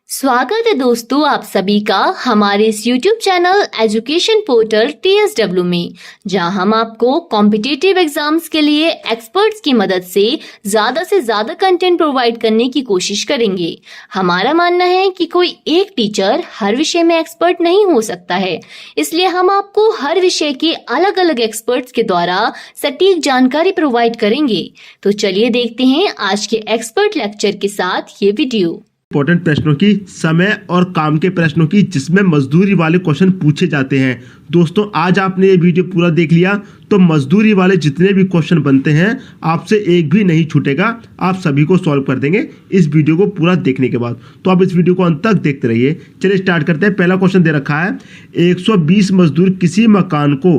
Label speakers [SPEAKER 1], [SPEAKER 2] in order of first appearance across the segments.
[SPEAKER 1] स्वागत है दोस्तों आप सभी का हमारे इस YouTube channel education portal TSW में, जहां हम आपको कॉम्पिटिटिव एग्जाम्स के लिए एक्सपर्ट्स की मदद से ज्यादा कंटेंट प्रोवाइड करने की कोशिश करेंगे। हमारा मानना है कि कोई एक टीचर हर विषय में एक्सपर्ट नहीं हो सकता है, इसलिए हम आपको हर विषय के अलग अलग एक्सपर्ट्स के द्वारा सटीक जानकारी प्रोवाइड करेंगे। तो चलिए देखते हैं आज के एक्सपर्ट लेक्चर के साथ ये वीडियो।
[SPEAKER 2] इंपॉर्टेंट प्रश्नों की, समय और काम के प्रश्नों की, जिसमें मजदूरी वाले क्वेश्चन पूछे जाते हैं। दोस्तों आज आपने ये वीडियो पूरा देख लिया तो मजदूरी वाले जितने भी क्वेश्चन बनते हैं आपसे एक भी नहीं छूटेगा, आप सभी को सॉल्व कर देंगे इस वीडियो को पूरा देखने के बाद। तो आप इस वीडियो को अंत तक देखते रहिए। चलिए स्टार्ट करते हैं। पहला क्वेश्चन दे रखा है 120 मजदूर किसी मकान को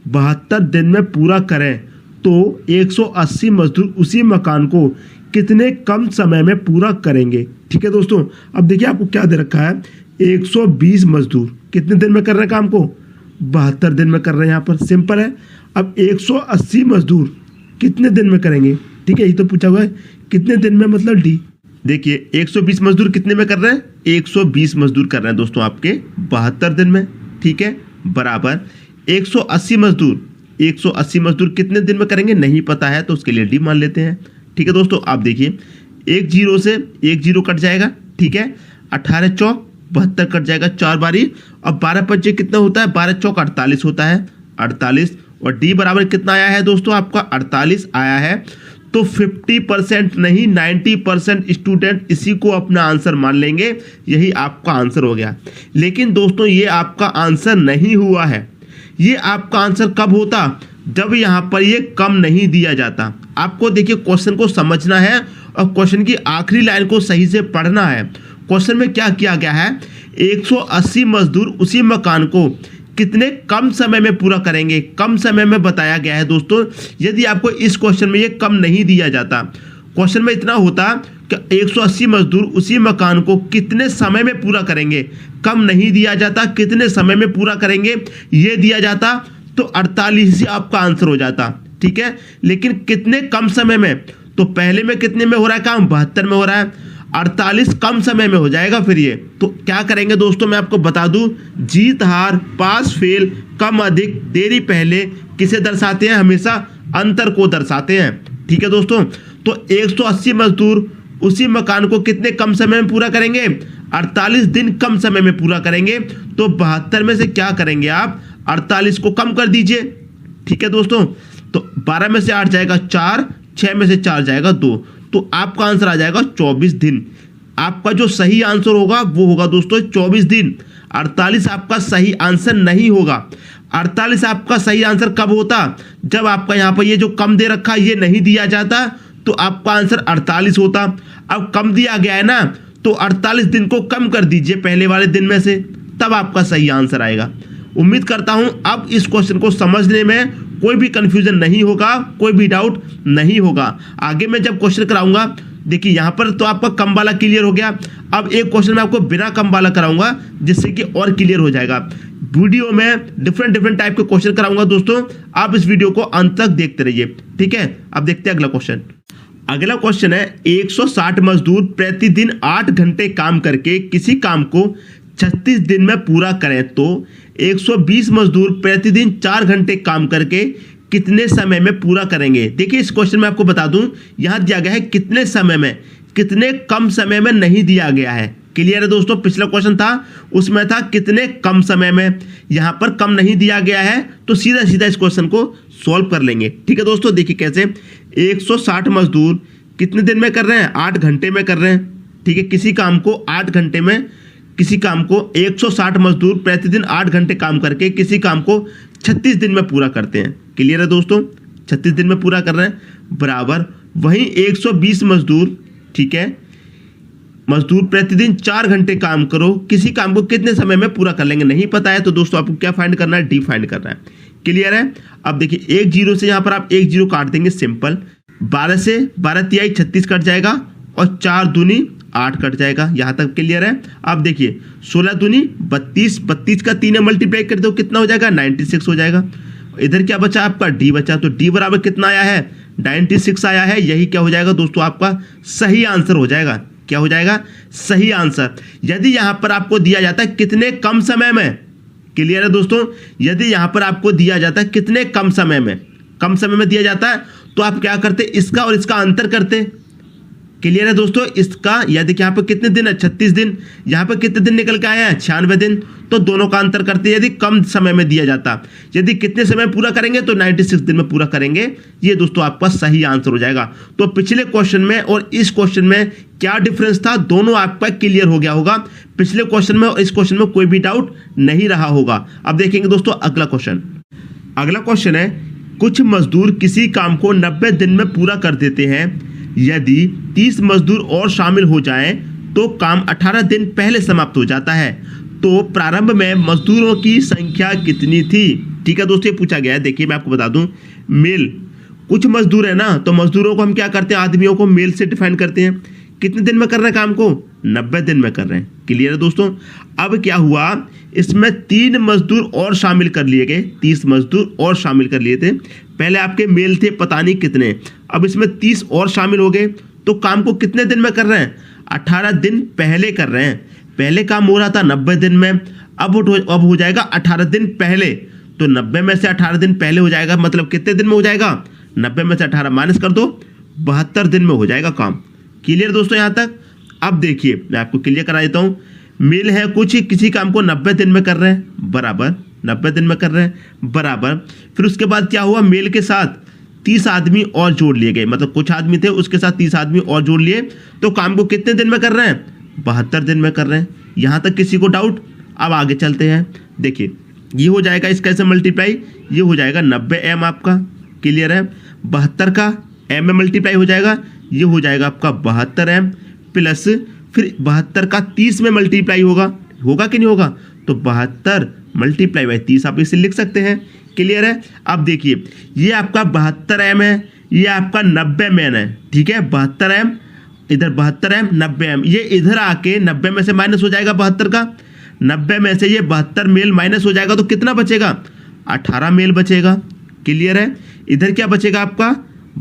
[SPEAKER 2] 72 दिन में पूरा करें तो 180 मजदूर उसी मकान को कितने कम समय में पूरा करेंगे। ठीक है दोस्तों, अब देखिए आपको क्या दे रखा है, 120 मजदूर कितने दिन में कर रहे हैं काम को, 72 दिन में कर रहे हैं। यहाँ पर सिंपल है। अब 180 मजदूर कितने दिन में करेंगे, ठीक है, ये तो पूछा हुआ है कितने दिन में, मतलब डी। देखिए 120 मजदूर कितने में कर रहे हैं, 120 मजदूर कर रहे हैं दोस्तों आपके 72 दिन में, ठीक है, बराबर 180 मजदूर कितने दिन में करेंगे नहीं पता है तो उसके लिए डी मान लेते हैं। ठीक है दोस्तों, आप देखिए एक जीरो से एक जीरो कट जाएगा, ठीक है, 18 चौक 72 कट जाएगा 4 बारी, और 12 पच्चीस कितना होता है, 12 चौक 48 होता है, 48, और डी बराबर कितना आया है दोस्तों आपका 48 आया है। तो 50% नहीं 90% स्टूडेंट इसी को अपना आंसर मान लेंगे, यही आपका आंसर हो गया। लेकिन दोस्तों ये आपका आंसर नहीं हुआ है। ये आपका आंसर कब होता, जब यहाँ पर ये कम नहीं दिया जाता। आपको देखिए क्वेश्चन को समझना है और क्वेश्चन की आखिरी लाइन को सही से पढ़ना है। क्वेश्चन में क्या किया गया है, 180 मजदूर उसी मकान को कितने कम समय में पूरा करेंगे, कम समय में बताया गया है दोस्तों। यदि आपको इस क्वेश्चन में ये कम नहीं दिया जाता, क्वेश्चन में इतना होता कि 180 मजदूर उसी मकान को कितने समय में पूरा करेंगे, कम नहीं दिया जाता, कितने समय में पूरा करेंगे ये दिया जाता तो 48 ही आपका आंसर हो जाता, ठीक है। लेकिन कितने कम समय में, तो पहले में कितने में हो रहा है काम, 72 में हो रहा है, 48 कम समय में हो जाएगा फिर ये। तो क्या करेंगे दोस्तों, मैं आपको बता दूं, जीत हार, पास फेल, कम अधिक, देरी पहले किसे दर्शाते हैं, हमेशा अंतर को दर्शाते हैं। ठीक है दोस्तों, तो 180 मजदूर उसी मकान को कितने कम समय में पूरा करेंगे, 48 दिन कम समय में पूरा करेंगे। तो 72 में से क्या करेंगे आप, 48 को कम कर दीजिए, ठीक है दोस्तों। तो 12 में से 8 जाएगा 4, 6 में से 4 जाएगा 2, तो आपका आंसर आ जाएगा 24 दिन। आपका जो सही आंसर होगा वो होगा दोस्तों 24 दिन। 48 आपका सही आंसर नहीं होगा। 48 आपका सही आंसर कब होता, जब आपका यहाँ पर ये जो कम दे रखा ये नहीं दिया जाता तो आपका आंसर 48 होता। अब कम दिया गया है ना, तो 48 दिन को कम कर दीजिए पहले वाले दिन में से, तब आपका सही आंसर आएगा। उम्मीद करता हूं अब इस क्वेश्चन को समझने में कोई भी कंफ्यूजन नहीं होगा, कोई भी डाउट नहीं होगा। आगे मैं जब क्वेश्चन कराऊंगा, देखिए यहां पर तो आपका कम वाला क्लियर हो गया। अब एक क्वेश्चन मैं आपको बिना कम वाला कराऊंगा जिससे कि और क्लियर हो जाएगा। वीडियो में डिफरेंट टाइप के क्वेश्चन कराऊंगा दोस्तों, आप इस वीडियो को अंत तक देखते रहिए, ठीक है। अब देखते हैं अगला क्वेश्चन। अगला क्वेश्चन है 160 मजदूर प्रतिदिन 8 घंटे काम करके किसी काम को 36 दिन में पूरा करें तो 120 मजदूर प्रतिदिन 4 घंटे काम करके कितने समय में पूरा करेंगे। देखिए इस क्वेश्चन में आपको बता दूं, यहां दिया गया है कितने समय में, कितने कम समय में नहीं दिया गया है। क्लियर है दोस्तों, पिछला क्वेश्चन था उसमें था कितने कम समय में, यहां पर कम नहीं दिया गया है तो सीधा इस क्वेश्चन को सॉल्व कर लेंगे। ठीक है दोस्तों, देखिए कैसे, 160 मजदूर कितने दिन में कर रहे हैं, 8 घंटे में कर रहे हैं, ठीक है। किसी काम को 8 घंटे में, किसी काम को 160 मजदूर प्रतिदिन 8 घंटे काम करके किसी काम को 36 दिन में पूरा करते हैं। क्लियर है दोस्तों, 36 दिन में पूरा कर रहे हैं, बराबर वहीं 120 मजदूर, ठीक है, मजदूर प्रतिदिन 4 घंटे काम करो, किसी काम को कितने समय में पूरा कर लेंगे नहीं पता है तो दोस्तों आपको क्या फाइंड करना है, डी फाइंड करना है। क्लियर है। अब देखिए एक जीरो से यहाँ पर आप एक जीरो काट देंगे, सिंपल। 12 से 12 तिहाई 36 कट जाएगा और 4 दूनी 8 कट जाएगा, यहाँ तक क्लियर है। अब देखिए 16 दूनी 32, 32 का 3 मल्टीप्लाई कर दो कितना हो जाएगा, 96 हो जाएगा। इधर क्या बचा आपका, डी बचा, तो डी बराबर कितना आया है, 96 आया है। यही क्या हो जाएगा दोस्तों, आपका सही आंसर हो जाएगा। क्या हो जाएगा? सही आंसर। यदि यहां पर आपको दिया जाता है कितने कम समय में, क्लियर है दोस्तों, यदि यहां पर आपको दिया जाता है कितने कम समय में दिया जाता है, तो आप क्या करते? इसका और इसका अंतर करते। क्लियर है दोस्तों, इसका या देखिए यहाँ पर कितने दिन है? 36 दिन। यहाँ पर कितने दिन निकल के आया है? 96 दिन। तो दोनों का अंतर करते यदि कम समय में दिया जाता। यदि कितने समय पूरा करेंगे तो 96 दिन में पूरा करेंगे। ये दोस्तों आपका सही आंसर हो जाएगा। तो पिछले क्वेश्चन में और इस क्वेश्चन में क्या डिफरेंस था, दोनों आपका क्लियर हो गया होगा। पिछले क्वेश्चन में और इस क्वेश्चन में कोई भी डाउट नहीं रहा होगा। अब देखेंगे दोस्तों अगला क्वेश्चन। अगला क्वेश्चन है, कुछ मजदूर किसी काम को 90 दिन में पूरा कर देते हैं। यदि 30 मजदूर और शामिल हो जाएं तो काम 18 दिन पहले समाप्त हो जाता है। तो प्रारंभ में मजदूरों की संख्या कितनी थी? ठीक है दोस्तों, ये पूछा गया है। देखिए मैं आपको बता दूं, मेल, कुछ मजदूर है ना, तो मजदूरों को हम क्या करते हैं? आदमियों को मेल से डिफाइन करते हैं। कितने दिन में कर रहे हैं काम को? 90 दिन में कर रहे हैं। क्लियर है दोस्तों। अब क्या हुआ, इसमें 3 मजदूर और शामिल कर लिए गए, 30 मजदूर और शामिल कर लिए थे। पहले आपके मेल थे पता नहीं कितने, अब इसमें 30 और शामिल हो गए। तो काम को कितने दिन में कर रहे हैं? 18 दिन पहले कर रहे हैं। पहले काम हो रहा था 90 दिन में, अब हो जाएगा 18 दिन पहले। तो 90 में से 18 दिन पहले हो जाएगा, मतलब कितने दिन में हो जाएगा? 90 में से 18 माइनस कर दो, 72 दिन में हो जाएगा काम। क्लियर दोस्तों यहाँ तक? अब देखिए मैं आपको क्लियर करा देता हूँ। मेल है कुछ किसी काम को 90 दिन में कर रहे हैं, बराबर 90 दिन में कर रहे हैं, बराबर। फिर उसके बाद क्या हुआ, मेल के साथ 30 आदमी और जोड़ लिए गए, मतलब कुछ आदमी थे उसके साथ 30 आदमी और जोड़ लिए। तो काम को कितने दिन में कर रहे हैं? 72 दिन में कर रहे हैं। यहाँ तक किसी को डाउट? अब आगे चलते हैं। देखिए ये हो जाएगा, इसका ऐसे मल्टीप्लाई, ये हो जाएगा 90 m आपका। क्लियर है? 72 का m में मल्टीप्लाई हो जाएगा, ये हो जाएगा आपका 72 m प्लस फिर 72 का 30 में मल्टीप्लाई होगा कि नहीं होगा? तो 72 मल्टीप्लाई बाई 30 आप इसे लिख सकते हैं। क्लियर है? अब देखिए ये आपका 72 m है, ये आपका 90 m है। ठीक है, 72 m इधर 72 m 90 m, ये इधर आके 90 में से माइनस हो जाएगा 72 का। 90 में से ये 72 मेल माइनस हो जाएगा तो कितना बचेगा? 18 मेल बचेगा। क्लियर है? इधर क्या बचेगा आपका?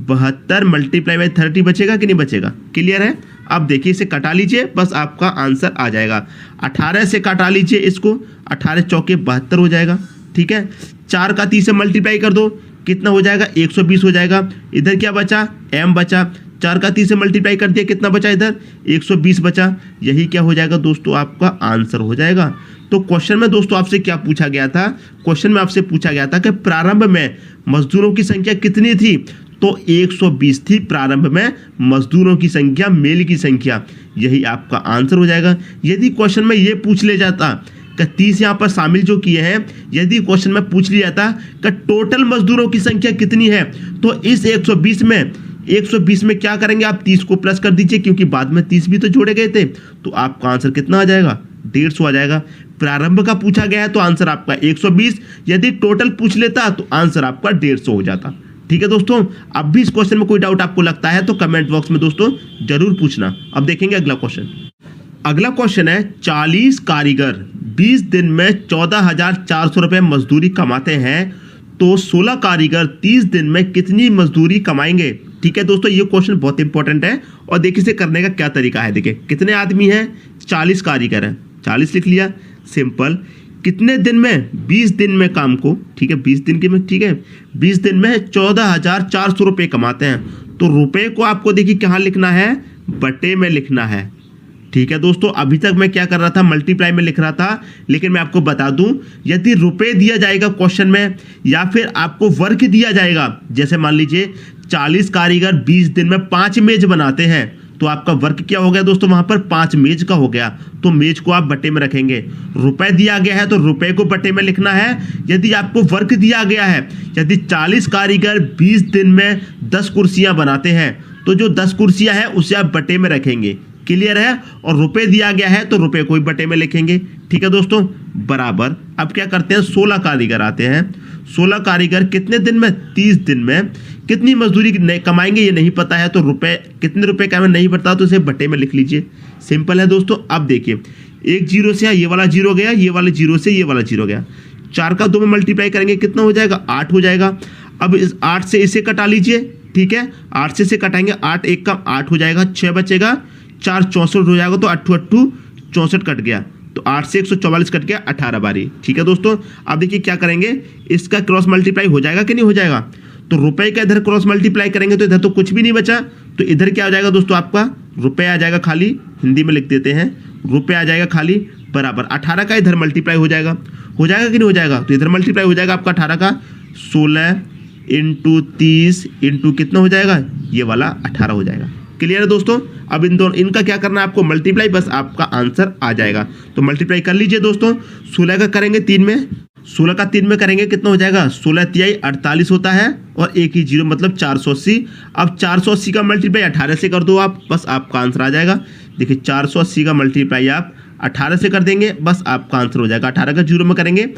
[SPEAKER 2] 72 मल्टीप्लाई बाई 30 बचेगा कि नहीं बचेगा? क्लियर है? अब देखिए इसे कटा लीजिए, बस आपका आंसर आ जाएगा। 18 से कटा लीजिए इसको, 18 चौके 72 हो जाएगा। ठीक है, 4 का 30 से मल्टीप्लाई कर दो, कितना हो जाएगा? 120 हो जाएगा। इधर क्या बचा? m बचा। 4 का 30 से मल्टीप्लाई कर दिया, कितना बचा? इधर 120 बचा। यही क्या हो जाएगा दोस्तों? आपका आंसर हो जाएगा। तो क्वेश्चन में दोस्तों आपसे क्या पूछा गया था? क्वेश्चन में आपसे पूछा गया था कि प्रारंभ में मजदूरों की संख्या कितनी थी? तो 120 थी प्रारंभ में मजदूरों की संख्या, मेल की संख्या। यही आपका आंसर हो जाएगा। यदि क्वेश्चन में ये पूछ ले जाता कि 30 यहाँ पर शामिल जो किए हैं, यदि क्वेश्चन में पूछ लिया जाता कि टोटल मजदूरों की संख्या कितनी है, तो इस 120 में क्या करेंगे आप? 30 को प्लस कर दीजिए, क्योंकि बाद में 30 भी तो जोड़े गए थे। तो आपका आंसर कितना आ जाएगा? 150 आ जाएगा। प्रारंभ का पूछा गया है तो आंसर आपका 120, यदि टोटल पूछ लेता तो आंसर आपका 150 हो जाता। ठीक है दोस्तों, अब भी इस क्वेश्चन में कोई डाउट आपको लगता है तो कमेंट बॉक्स में दोस्तों जरूर पूछना। अब देखेंगे अगला क्वेश्चन। अगला क्वेश्चन है, 40 कारीगर 20 दिन में 14,400 रुपए मजदूरी कमाते हैं, तो 16 कारीगर 30 दिन में कितनी मजदूरी कमाएंगे? ठीक है दोस्तों, ये क्वेश्चन बहुत इंपॉर्टेंट है और देखिए इसे करने का क्या तरीका है। देखिए कितने आदमी हैं? 40 कारीगर हैं, 40 लिख लिया, सिंपल। कितने दिन में? 20 दिन में काम को, ठीक है 20 दिन के में, ठीक है 20 दिन में 14,400 रुपये कमाते हैं। तो रुपए को आपको देखिए कहाँ लिखना है? बटे में लिखना है। ठीक है दोस्तों, अभी तक मैं क्या कर रहा था? मल्टीप्लाई में लिख रहा था, लेकिन मैं आपको बता दूं, यदि रुपए दिया जाएगा क्वेश्चन में या फिर आपको वर्क दिया जाएगा, जैसे मान लीजिए 40 कारीगर 20 दिन में 5 मेज बनाते हैं, तो आपका वर्क क्या हो गया दोस्तों? वहां पर 5 मेज का हो गया, तो मेज को आप बटे में रखेंगे। रुपए दिया गया है तो रुपए को बटे में लिखना है। यदि आपको वर्क दिया गया है, यदि 40 कारीगर 20 दिन में 10 कुर्सियां बनाते हैं, तो जो 10 कुर्सियां हैं उसे आप बटे में रखेंगे। क्लियर है? और रुपए दिया गया है तो रुपए को ही बटे में लिखेंगे। ठीक है दोस्तों, बराबर। अब क्या करते हैं? 16 कारीगर आते हैं। 16 कारीगर कितने दिन में? 30 दिन में कितनी मजदूरी कमाएंगे ये नहीं पता है, तो रुपए कितने रुपए का नहीं पता, तो इसे बटे में लिख लीजिए। सिंपल है दोस्तों। अब देखिए एक जीरो से ये वाला जीरो गया, ये वाले जीरो से ये वाला जीरो गया, 4 का 2 में मल्टीप्लाई करेंगे कितना हो जाएगा? 8 हो जाएगा। अब इस 8 से इसे कटा लीजिए। ठीक है, 8 से इसे कटाएंगे, 8 1 का 8 हो जाएगा, 6 बचेगा। 4 64 हो जाएगा, तो 8 8 64 कट गया, तो 8 से 144 कट गया, 18 बारी। ठीक है दोस्तों, अब देखिए क्या करेंगे, इसका क्रॉस मल्टीप्लाई हो जाएगा कि नहीं हो जाएगा, तो रुपए का इधर क्रॉस मल्टीप्लाई करेंगे तो इधर तो कुछ भी नहीं बचा, तो इधर क्या हो जाएगा दोस्तों, आपका रुपए आ जाएगा खाली, हिंदी में लिख देते हैं, रुपए आ जाएगा खाली बराबर 18 का इधर मल्टीप्लाई हो जाएगा कि नहीं हो जाएगा, तो इधर मल्टीप्लाई हो जाएगा आपका 18 का 16 इंटू 30 इंटू कितना हो जाएगा, ये वाला 18 हो जाएगा। क्लियर है दोस्तों, अब इन दोनों इनका क्या करना है आपको, मल्टीप्लाई, बस आपका आंसर आ जाएगा। तो मल्टीप्लाई कर लीजिए दोस्तों, 16 का करेंगे 3 में, 16 का 3 में करेंगे कितना हो जाएगा, 16 तिहाई 48 होता है और एक ही जीरो मतलब 480। अब 480 का मल्टीप्लाई 18 से कर दो आप, बस आपका आंसर आ जाएगा। देखिए 480 का मल्टीप्लाई आप 18 से कर देंगे, बस आपका आंसर हो जाएगा। 18 का जीरो में करेंगे,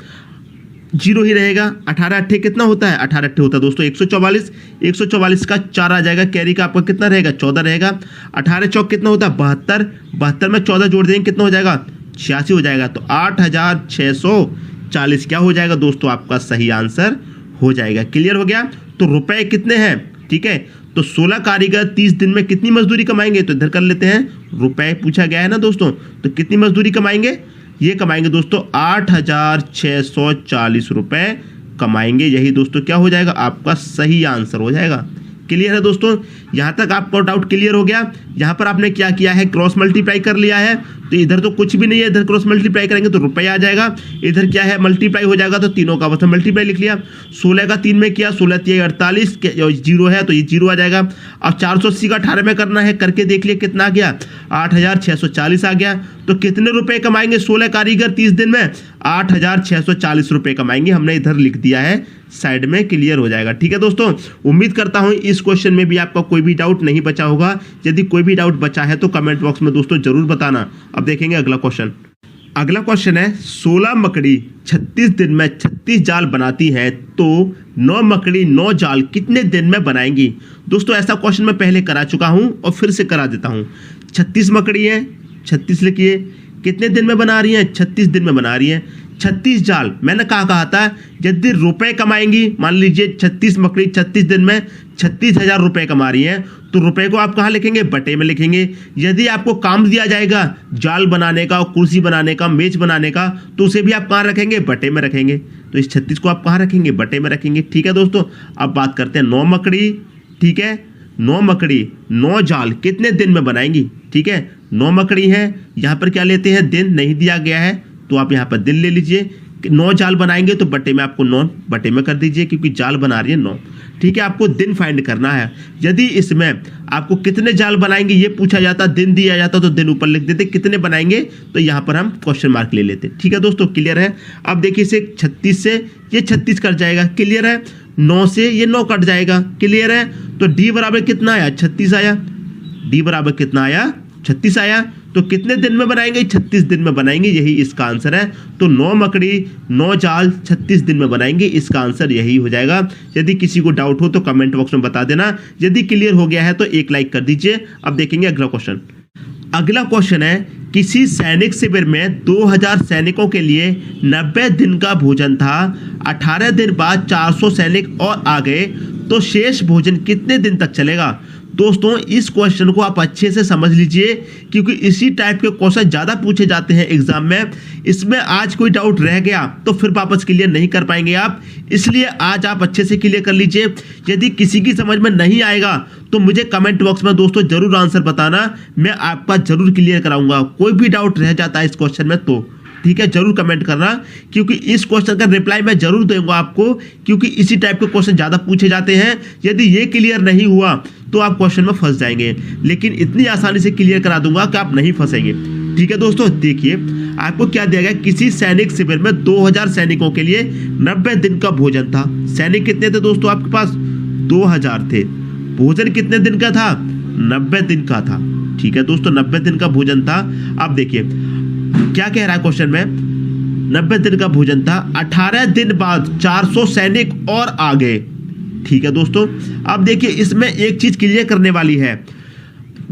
[SPEAKER 2] जीरो ही रहेगा। 18 अट्ठे कितना होता है, 18 अट्ठे होता है दोस्तों 144, 144 का 4 आ जाएगा, कैरी का आपका कितना रहेगा, 14 रहेगा। 18 चौक कितना होता है, 72, 72 में 14 जोड़ देंगे कितना हो जाएगा, 86 हो जाएगा। तो 8640 क्या हो जाएगा दोस्तों, आपका सही आंसर हो जाएगा। क्लियर हो गया। तो रुपए कितने हैं, ठीक है, तो 16 कारीगर 30 दिन में कितनी मजदूरी कमाएंगे, तो इधर कर लेते हैं, रुपए पूछा गया है ना दोस्तों, तो कितनी मजदूरी कमाएंगे, ये कमाएंगे दोस्तों 8640 रुपए कमाएंगे। यही दोस्तों क्या हो जाएगा, आपका सही आंसर हो जाएगा। क्लियर है दोस्तों, यहाँ तक आपका डाउट क्लियर हो गया। यहाँ पर आपने क्या किया है, क्रॉस मल्टीप्लाई कर लिया है, तो इधर तो कुछ भी नहीं है, इधर क्रॉस मल्टीप्लाई करेंगे तो रुपया आ जाएगा, इधर क्या है मल्टीप्लाई हो जाएगा, तो तीनों का बस मल्टीप्लाई लिख लिया। 16 का 3 में किया, 16 तिहाई 48, जीरो है तो ये जीरो आ जाएगा। अब 480 का 18 में करना है, करके देख लिया कितना आ गया, 8640 आ गया। तो कितने रुपए कमाएंगे 16 कारीगर 30 दिन में, 8640 रुपए कमाएंगे, हमने इधर लिख दिया है साइड में। क्लियर हो जाएगा। ठीक है दोस्तों, उम्मीद करता हूं इस क्वेश्चन में भी आपका कोई भी डाउट नहीं बचा होगा। यदि कोई भी डाउट बचा है तो कमेंट बॉक्स में दोस्तों जरूर बताना। अब देखेंगे अगला क्वेश्चन। अगला क्वेश्चन है, 16 मकड़ी 36 दिन में 36 जाल बनाती है, तो 9 मकड़ी 9 जाल कितने दिन में बनाएंगी। दोस्तों ऐसा क्वेश्चन मैं पहले करा चुका हूं और फिर से करा देता हूं। 36 मकड़ी है, 36 लिखिए, कितने दिन में बना रही है, 36 दिन में बना रही है। 36 जाल मैंने कहा था, यदि रुपए कमाएंगी, मान लीजिए 36 मकड़ी 36 दिन में 36,000 रुपए कमा रही हैं, तो रुपए को आप कहाँ लिखेंगे, बटे में लिखेंगे। यदि आपको काम दिया जाएगा जाल बनाने का, कुर्सी बनाने का, मेज बनाने का, तो उसे भी आप कहाँ रखेंगे, बटे में रखेंगे। तो इस 36 को आप कहाँ रखेंगे, बटे में रखेंगे। ठीक है दोस्तों, अब बात करते हैं 9 मकड़ी। ठीक है, 9 मकड़ी 9 जाल कितने दिन में बनाएंगी। ठीक है, 9 मकड़ी है, यहाँ पर क्या लेते हैं, दिन नहीं दिया गया है, तो आप यहाँ पर दिन ले लीजिए। 9 जाल बनाएंगे तो बटे में आपको 9 बटे में कर दीजिए, क्योंकि जाल बना रही है 9। ठीक है, आपको दिन फाइंड करना है। यदि इसमें आपको कितने जाल बनाएंगे ये पूछा जाता, दिन दिया जाता, तो दिन ऊपर लिख देते, कितने बनाएंगे तो यहाँ पर हम क्वेश्चन मार्क ले लेते। ठीक है दोस्तों, क्लियर है। अब देखिए इसे 36 से ये 36 कट जाएगा, क्लियर है। 9 से ये 9 कट जाएगा, क्लियर है। तो डी बराबर कितना आया, 36 आया। डी बराबर कितना आया, 36 आया। तो कितने दिन में बनाएंगे, 36 दिन में बनाएंगे, यही इसका आंसर है। तो 9 मकड़ी 9 जाल 36 दिन में बनाएंगे, इसका आंसर यही हो जाएगा। यदि किसी को डाउट हो तो कमेंट बॉक्स में बता देना। यदि क्लियर हो गया है तो एक लाइक कर दीजिए। अब देखेंगे अगला क्वेश्चन। अगला क्वेश्चन है, किसी सैनिक शिविर में 2000 सैनिकों के लिए 90 दिन का भोजन था, 18 दिन बाद 400 सैनिक और आ गए, तो शेष भोजन कितने दिन तक चलेगा। दोस्तों इस क्वेश्चन को आप अच्छे से समझ लीजिए, क्योंकि इसी टाइप के क्वेश्चन ज़्यादा पूछे जाते हैं एग्जाम में। इसमें आज कोई डाउट रह गया तो फिर वापस क्लियर नहीं कर पाएंगे आप, इसलिए आज आप अच्छे से क्लियर कर लीजिए। यदि किसी की समझ में नहीं आएगा तो मुझे कमेंट बॉक्स में दोस्तों जरूर आंसर बताना, मैं आपका जरूर क्लियर कराऊंगा। कोई भी डाउट रह जाता है इस क्वेश्चन में तो ठीक है, जरूर कमेंट करना, क्योंकि इस क्वेश्चन का रिप्लाई मैं जरूर दूंगा आपको, क्योंकि इसी टाइप के क्वेश्चन ज़्यादा पूछे जाते हैं। यदि ये क्लियर नहीं हुआ तो आप क्वेश्चन में फंस जाएंगे, लेकिन इतनी आसानी से क्लियर करा दूंगा कि आप नहीं फंसेंगे। ठीक है दोस्तों, देखिए आपको क्या दिया गया, किसी सैनिक शिविर में 2000 सैनिकों के लिए 90 दिन का भोजन था। सैनिक कितने थे दोस्तों आपके पास, 2000 थे। भोजन कितने दिन का था, 90 दिन का था। ठीक है दोस्तों, 90 दिन का भोजन था। अब देखिए क्या कह रहा है क्वेश्चन में, 90 दिन का भोजन था, 18 दिन बाद 400 सैनिक और आ गए। ठीक है दोस्तों, अब देखिए इसमें एक चीज क्लियर करने वाली है,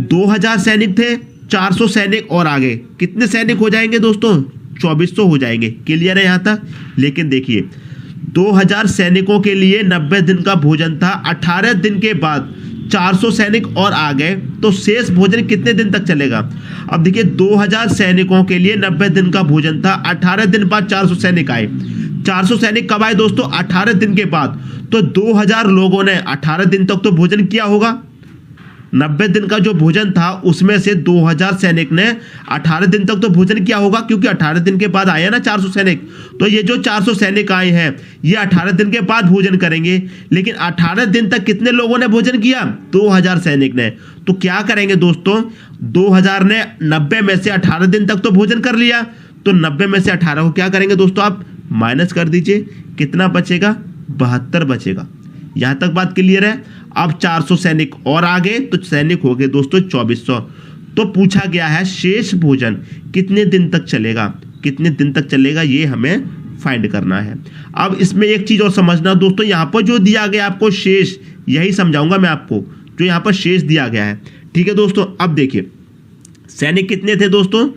[SPEAKER 2] 2000 सैनिक थे, 400 सैनिक और आ गए, कितने सैनिक हो जाएंगे दोस्तों, 2400 हो जाएंगे। क्लियर है यहाँ तक। लेकिन देखिए 2000 सैनिकों के लिए 90 दिन का भोजन था, 18 दिन के बाद 400 सैनिक और आ गए तो शेष भोजन कितने दिन तक चलेगा। अब देखिए 2000 सैनिकों के लिए 90 दिन का भोजन था, 18 दिन बाद 400 सैनिक आए। 400 सैनिक कब आए दोस्तों? 18 दिन के बाद। तो 2000 लोगों ने 18 दिन तक तो भोजन किया होगा। 90 दिन का जो भोजन था उसमें से 2000 सैनिक ने 18 दिन तक तो भोजन किया होगा, क्योंकि 18 दिन के बाद आए ना 400 सैनिक। तो ये जो 400 सैनिक आए हैं ये 18 दिन के बाद भोजन करेंगे। लेकिन 18 दिन तक कितने लोगों ने भोजन किया? 2000 सैनिक ने। तो क्या करेंगे दोस्तों, 2000 ने 90 में से 18 दिन तक तो भोजन कर लिया, तो 90 में से 18 को क्या करेंगे दोस्तों, आप माइनस कर दीजिए। कितना बचेगा? 72 बचेगा। यहां तक बात क्लियर है। अब 400 सैनिक और आ गए तो सैनिक हो गए दोस्तों 2400। तो पूछा गया है शेष भोजन कितने दिन तक चलेगा, कितने दिन तक चलेगा ये हमें फाइंड करना है। अब इसमें एक चीज और समझना दोस्तों, यहां पर जो दिया गया आपको शेष, यही समझाऊंगा मैं आपको, जो यहां पर शेष दिया गया है। ठीक है दोस्तों, अब देखिए सैनिक कितने थे दोस्तों?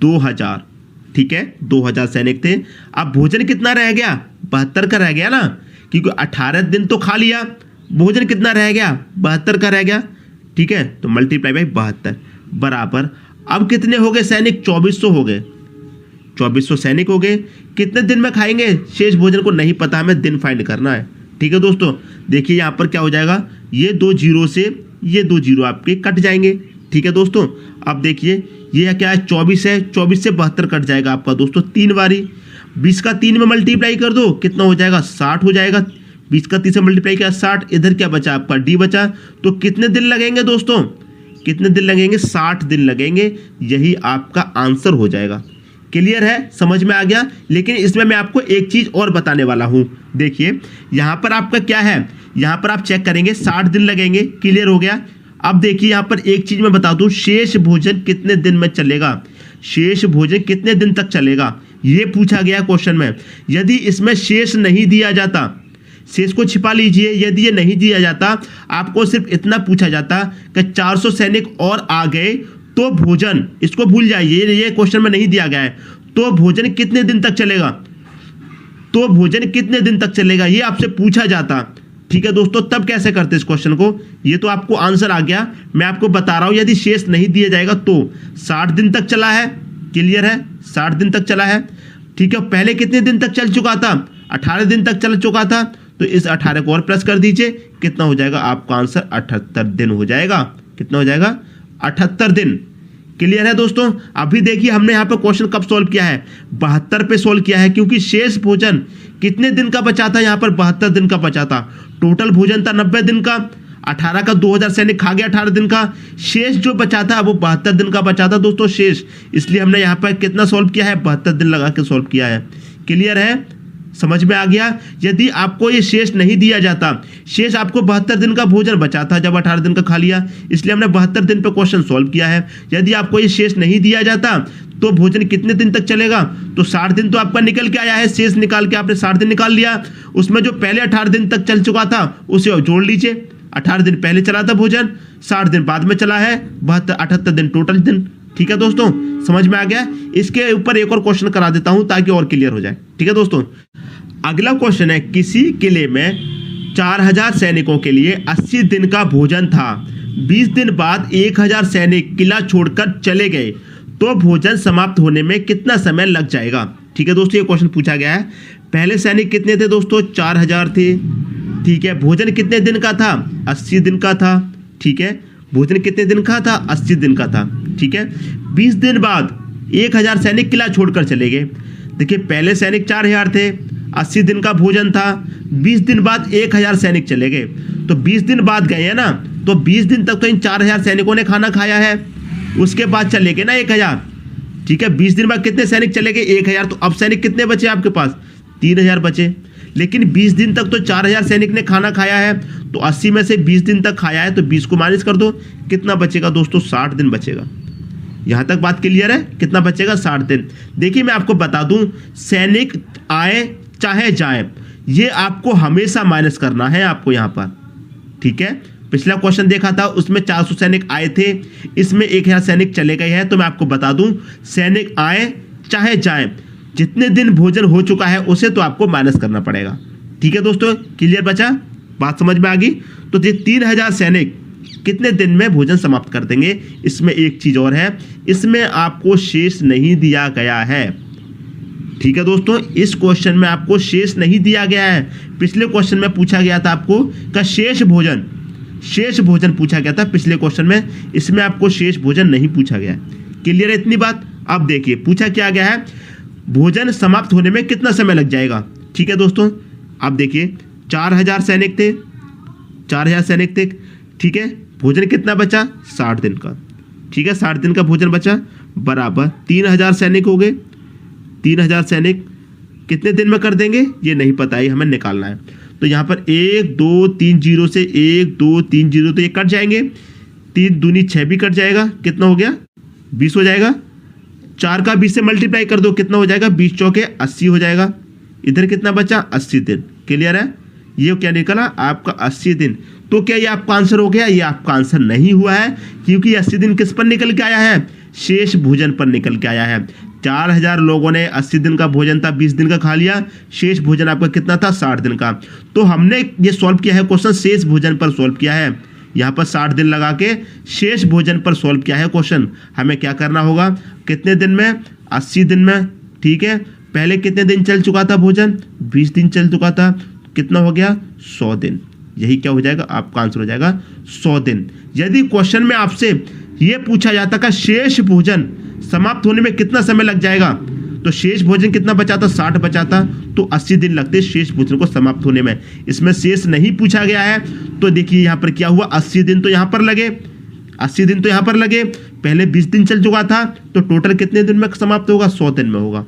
[SPEAKER 2] 2000। ठीक है, 2000 सैनिक थे। अब भोजन कितना रह गया? 72 का रह गया ना, क्योंकि 18 दिन तो खा लिया, भोजन कितना रह गया? 72 का रह गया। ठीक है, तो मल्टीप्लाई बाई 72 बराबर, अब कितने हो गए सैनिक? 2400 हो गए। 2400 सैनिक हो गए। कितने दिन में खाएंगे शेष भोजन को नहीं पता, हमें दिन फाइंड करना है। ठीक है दोस्तों, देखिए यहां पर क्या हो जाएगा, ये 2 जीरो से ये 2 जीरो आपके कट जाएंगे। ठीक है दोस्तों, अब देखिए ये क्या है, 24 है, 24 से 72 कट जाएगा आपका दोस्तों 3 बारी। 20 का 3 में मल्टीप्लाई कर दो, कितना हो जाएगा? 60 हो जाएगा। 20 का 3 से मल्टीप्लाई किया 60, इधर क्या बचा आपका? डी बचा। तो कितने दिन लगेंगे दोस्तों? कितने दिन लगेंगे? 60 दिन लगेंगे। यही आपका आंसर हो जाएगा। क्लियर है, समझ में आ गया। लेकिन इसमें मैं आपको एक चीज और बताने वाला हूं। देखिए यहां पर आपका क्या है, यहां पर आप चेक करेंगे 60 दिन लगेंगे। क्लियर हो गया। अब देखिए यहां पर एक चीज मैं बता दूं, शेष भोजन कितने दिन में चलेगा, शेष भोजन कितने दिन तक चलेगा, ये पूछा गया क्वेश्चन में। यदि इसमें शेष नहीं दिया जाता, शेष को छिपा लीजिए, यदि ये नहीं दिया जाता, आपको सिर्फ इतना पूछा जाता कि 400 सैनिक और आ गए तो भोजन, इसको भूल जाइए, ये क्वेश्चन में नहीं दिया गया है, तो भोजन कितने दिन तक चलेगा, तो भोजन कितने दिन तक चलेगा, ये आपसे पूछा जाता। ठीक है दोस्तों, तब कैसे करते इस क्वेश्चन को, ये तो आपको आंसर आ गया। मैं आपको बता रहा हूं यदि शेष नहीं दिया जाएगा तो 60 दिन तक चला है। क्लियर है, 60 दिन तक चला है। ठीक है, पहले कितने दिन तक चल चुका था? 18 दिन तक चल चुका था। तो इस 18 को और प्लस कर दीजिए, कितना हो जाएगा आपका आंसर? 78 दिन हो जाएगा। कितना हो जाएगा? 78 दिन। क्लियर है दोस्तों। अभी देखिए हमने यहाँ पे क्वेश्चन कब सॉल्व किया है? 72 पे सॉल्व किया है, क्योंकि शेष भोजन कितने दिन का बचा था? यहाँ पर 72 दिन का बचा था। टोटल भोजन था 90 दिन का, 18 का 2000 सैनिक खा गया 18 दिन का, शेष जो बचा था वो 72 दिन का बचा था दोस्तों शेष। इसलिए हमने यहाँ पर कितना सॉल्व किया है? 72 दिन लगा के सॉल्व किया है। क्लियर है, समझ में आ गया। यदि आपको ये शेष नहीं दिया जाता, शेष आपको 72 दिन का भोजन बचा था जब 18 दिन का खा लिया, इसलिए हमने 72 दिन पे क्वेश्चन सॉल्व किया है। यदि आपको ये शेष नहीं दिया जाता तो भोजन कितने दिन तक चलेगा? तो 60 दिन तो आपका निकल के आया है, शेष निकाल के आपने 60 दिन निकाल लिया। उसमें जो पहले 18 दिन तक चल चुका था उसे जोड़ लीजिए। 18 दिन पहले चला था भोजन, 60 दिन बाद में चला है, 78 दिन टोटल दिन। ठीक है दोस्तों, समझ में आ गया। इसके ऊपर एक और क्वेश्चन करा देता हूं ताकि और क्लियर हो जाए। ठीक है दोस्तों, अगला क्वेश्चन है, किसी किले में 4000 सैनिकों के लिए 80 दिन का भोजन था। 20 दिन बाद 1000 सैनिक किला छोड़कर चले गए, तो भोजन समाप्त होने में कितना समय लग जाएगा? ठीक है दोस्तों, ये क्वेश्चन पूछा गया है। पहले सैनिक कितने थे दोस्तों? 4000 थे। ठीक है, भोजन कितने दिन का था? 80 दिन का था। ठीक है, भोजन कितने दिन का था? 80 दिन का था। ठीक है, 20 दिन बाद 1000 सैनिक किला छोड़कर चले गए। देखिए पहले सैनिक 4000 थे, 80 दिन का भोजन था, 20 दिन बाद 1000 सैनिक चले गए, तो 20 दिन बाद गए हैं ना, तो 20 दिन तक तो इन 4000 सैनिकों ने खाना खाया है, उसके बाद चले गए ना 1000। ठीक है, 20 दिन बाद कितने सैनिक चले गए? 1000। तो अब सैनिक कितने बचे आपके पास? 3000 बचे। लेकिन 20 दिन तक तो 4000 सैनिक ने खाना खाया है, तो 80 में से 20 दिन तक खाया है, तो 20 को माइनस कर दो, कितना बचेगा दोस्तों? 60 दिन बचेगा। यहां तक बात क्लियर है? कितना बचेगा? 60 दिन। देखिए मैं आपको बता दूं, सैनिक आए चाहे जाए, ये आपको हमेशा माइनस करना है आपको यहां पर। ठीक है, पिछला क्वेश्चन देखा था उसमें 400 सैनिक आए थे, इसमें 1000 सैनिक चले गए हैं। तो मैं आपको बता दूं, सैनिक आए चाहे जाए, जितने दिन भोजन हो चुका है उसे तो आपको माइनस करना पड़ेगा। ठीक है दोस्तों, क्लियर बचा? बात समझ में आ गई? तो ये 3000 सैनिक कितने दिन में भोजन समाप्त कर देंगे। इसमें एक चीज और है, इसमें आपको शेष नहीं दिया गया है। ठीक है दोस्तों, इस क्वेश्चन में आपको शेष नहीं दिया गया है। पिछले क्वेश्चन में पूछा गया था आपको का शेष भोजन पूछा गया था पिछले क्वेश्चन में, इसमें आपको शेष भोजन नहीं पूछा गया है। क्लियर है इतनी बात। अब देखिए पूछा क्या गया है, भोजन समाप्त होने में कितना समय लग जाएगा। ठीक है दोस्तों, अब देखिए 4000 सैनिक थे, 4000 सैनिक थे। ठीक है, भोजन कितना बचा, 60 दिन का। ठीक है, 60 दिन का भोजन बचा, बराबर 3000 सैनिक हो गए। 3000 सैनिक कितने दिन में कर देंगे ये नहीं पता है, हमें निकालना है। तो यहाँ पर 1 2 3 0 से 1 2 3 0 तो ये कट जाएंगे, 3 दूनी 6 भी कट जाएगा, कितना हो गया 20 हो जाएगा। 4 का 20 से मल्टीप्लाई कर दो, कितना हो जाएगा 20 चौके 80 हो जाएगा। इधर कितना बचा 80 दिन। क्लियर है, ये क्या निकला आपका 80 दिन। तो क्या ये आपका आंसर हो गया, ये आपका आंसर नहीं हुआ है, क्योंकि 80 दिन किस पर निकल के आया है, शेष भोजन पर निकल के आया है। 4000 लोगों ने 80 दिन का भोजन था 20 दिन का खा लिया, शेष भोजन आपका कितना था 60 दिन का। तो हमने ये सॉल्व किया है क्वेश्चन, शेष भोजन पर सॉल्व किया है। यहाँ पर 60 दिन लगा के शेष भोजन पर सॉल्व किया है क्वेश्चन। हमें क्या करना होगा, कितने दिन में, 80 दिन में। ठीक है, पहले कितने दिन चल चुका था भोजन, 20 दिन चल चुका था, कितना हो गया 100 दिन। यही क्या हो जाएगा आपका आंसर हो जाएगा 100 दिन। यदि क्वेश्चन में आपसे ये पूछा जाता का शेष भोजन समाप्त होने में कितना समय लग जाएगा, तो शेष भोजन कितना बचा था 60 बचा था, तो 80 दिन लगते शेष भोजन को समाप्त होने में। इसमें शेष नहीं पूछा गया है, तो देखिए यहाँ पर क्या हुआ, 80 दिन तो यहाँ पर लगे, 80 दिन तो यहाँ पर लगे। पहले 20 दिन चल चुका था, तो टोटल कितने दिन में समाप्त होगा, 100 दिन में होगा।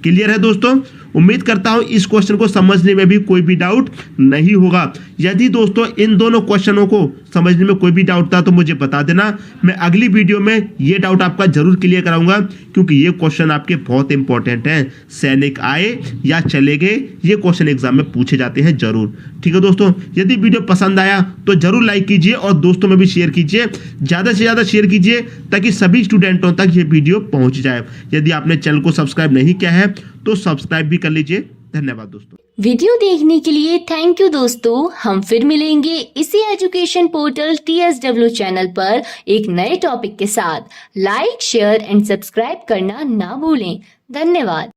[SPEAKER 2] क्लियर है दोस्तों, उम्मीद करता हूं इस क्वेश्चन को समझने में भी कोई भी डाउट नहीं होगा। यदि दोस्तों इन दोनों क्वेश्चनों को समझने में कोई भी डाउट था तो मुझे बता देना, मैं अगली वीडियो में ये डाउट आपका जरूर क्लियर कराऊंगा, क्योंकि ये क्वेश्चन आपके बहुत इंपॉर्टेंट हैं। सैनिक आए या चले गए, ये क्वेश्चन एग्जाम में पूछे जाते हैं जरूर। ठीक है दोस्तों, यदि वीडियो पसंद आया तो जरूर लाइक कीजिए और दोस्तों में भी शेयर कीजिए, ज्यादा से ज्यादा शेयर कीजिए ताकि सभी स्टूडेंटों तक ये वीडियो पहुंच जाए। यदि आपने चैनल को सब्सक्राइब नहीं किया है तो सब्सक्राइब भी कर लीजिए। धन्यवाद दोस्तों।
[SPEAKER 1] वीडियो देखने के लिए थैंक यू दोस्तों। हम फिर मिलेंगे इसी एजुकेशन पोर्टल TSW चैनल पर एक नए टॉपिक के साथ। लाइक शेयर एंड सब्सक्राइब करना ना भूलें। धन्यवाद।